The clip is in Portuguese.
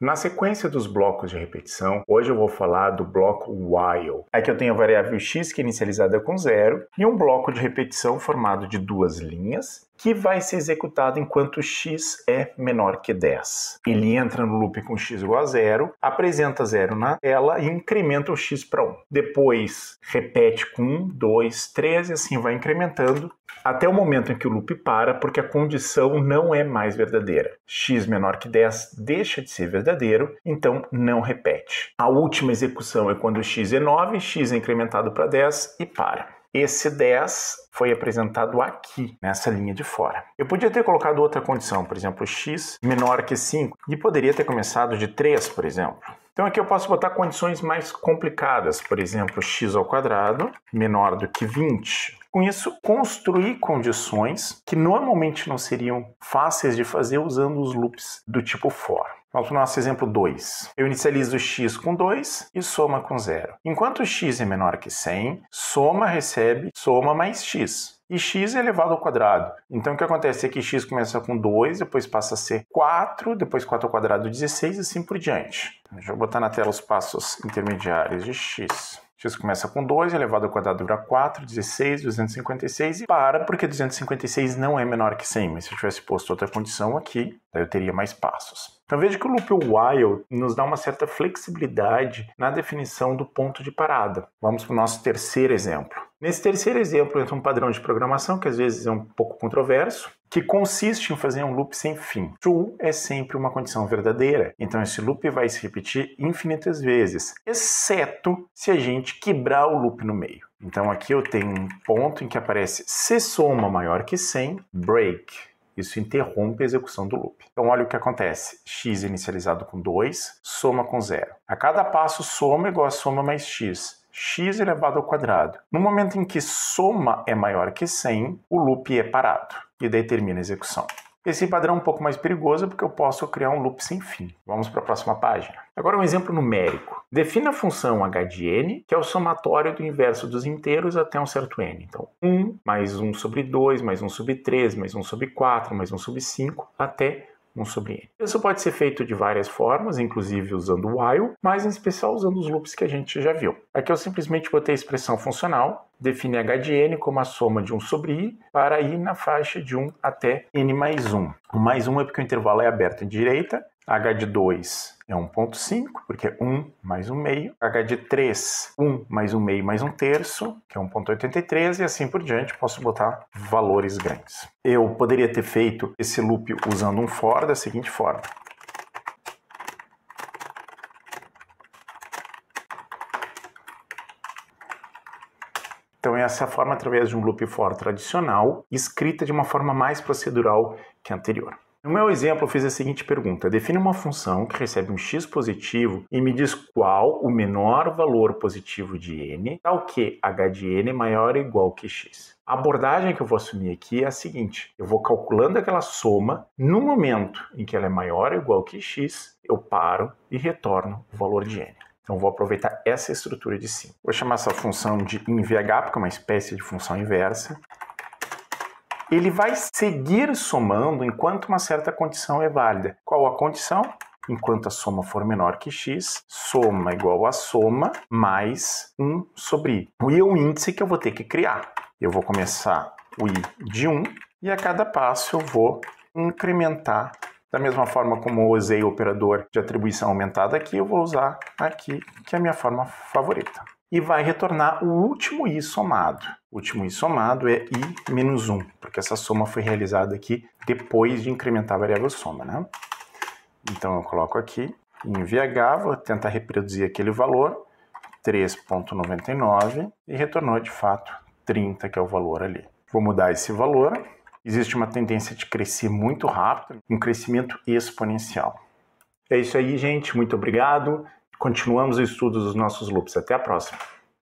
Na sequência dos blocos de repetição, hoje eu vou falar do bloco while. Aqui eu tenho a variável x que é inicializada com 0 e um bloco de repetição formado de duas linhas que vai ser executado enquanto x é menor que 10. Ele entra no loop com x igual a 0, apresenta 0 na tela e incrementa o x para 1. Depois repete com 1, 2, 3 e assim vai incrementando até o momento em que o loop para, porque a condição não é mais verdadeira. X menor que 10 deixa de ser verdadeiro, então não repete. A última execução é quando x é 9, x é incrementado para 10 e para. Esse 10 foi apresentado aqui, nessa linha de fora. Eu podia ter colocado outra condição, por exemplo, x menor que 5, e poderia ter começado de 3, por exemplo. Então aqui eu posso botar condições mais complicadas, por exemplo, x ao quadrado menor do que 20. Com isso, construir condições que normalmente não seriam fáceis de fazer usando os loops do tipo for. Vamos para o nosso exemplo 2. Eu inicializo x com 2 e soma com 0. Enquanto x é menor que 100, soma recebe soma mais x. E x é elevado ao quadrado. Então o que acontece é que x começa com 2, depois passa a ser 4, depois 4 ao quadrado 16 e assim por diante. Deixa eu botar na tela os passos intermediários de x. X começa com 2, elevado ao quadrado vira 4, 16, 256 e para, porque 256 não é menor que 100, mas se eu tivesse posto outra condição aqui, daí eu teria mais passos. Então veja que o loop while nos dá uma certa flexibilidade na definição do ponto de parada. Vamos para o nosso terceiro exemplo. Nesse terceiro exemplo entra um padrão de programação que às vezes é um pouco controverso, que consiste em fazer um loop sem fim. True é sempre uma condição verdadeira, então esse loop vai se repetir infinitas vezes, exceto se a gente quebrar o loop no meio. Então aqui eu tenho um ponto em que aparece se soma maior que 100, break. Isso interrompe a execução do loop. Então olha o que acontece. X inicializado com 2, soma com 0. A cada passo soma igual a soma mais x. X elevado ao quadrado. No momento em que soma é maior que 100, o loop é parado. E daí termina a execução. Esse padrão é um pouco mais perigoso porque eu posso criar um loop sem fim. Vamos para a próxima página. Agora um exemplo numérico. Defina a função h de n, que é o somatório do inverso dos inteiros até um certo n. Então, 1 mais 1 sobre 2, mais 1 sobre 3, mais 1 sobre 4, mais 1 sobre 5, até 1 sobre n. Isso pode ser feito de várias formas, inclusive usando o while, mas em especial usando os loops que a gente já viu. Aqui eu simplesmente botei a expressão funcional, define h de n como a soma de 1 sobre i para i na faixa de 1 até n mais 1. O mais 1 é porque o intervalo é aberto à direita, h de 2 é 1,5, porque é 1 mais 1 meio, h de 3, 1 mais 1 meio mais 1 terço, que é 1,83, e assim por diante, posso botar valores grandes. Eu poderia ter feito esse loop usando um for da seguinte forma. Então essa é a forma através de um loop for tradicional, escrita de uma forma mais procedural que a anterior. No meu exemplo, eu fiz a seguinte pergunta. Define uma função que recebe um x positivo e me diz qual o menor valor positivo de n, tal que h de n é maior ou igual que x. A abordagem que eu vou assumir aqui é a seguinte. Eu vou calculando aquela soma. No momento em que ela é maior ou igual que x, eu paro e retorno o valor de n. Então vou aproveitar essa estrutura de cima. Vou chamar essa função de invh, porque é uma espécie de função inversa. Ele vai seguir somando enquanto uma certa condição é válida. Qual a condição? Enquanto a soma for menor que x, soma igual a soma mais 1 sobre i. O i é um índice que eu vou ter que criar. Eu vou começar o i de 1 e a cada passo eu vou incrementar. Da mesma forma como eu usei o operador de atribuição aumentada aqui, eu vou usar aqui, que é a minha forma favorita. E vai retornar o último i somado. O último i somado é i menos 1, porque essa soma foi realizada aqui depois de incrementar a variável soma, né? Então eu coloco aqui, em VH, vou tentar reproduzir aquele valor, 3,99, e retornou de fato 30, que é o valor ali. Vou mudar esse valor. Existe uma tendência de crescer muito rápido, um crescimento exponencial. É isso aí, gente. Muito obrigado. Continuamos o estudo dos nossos loops. Até a próxima.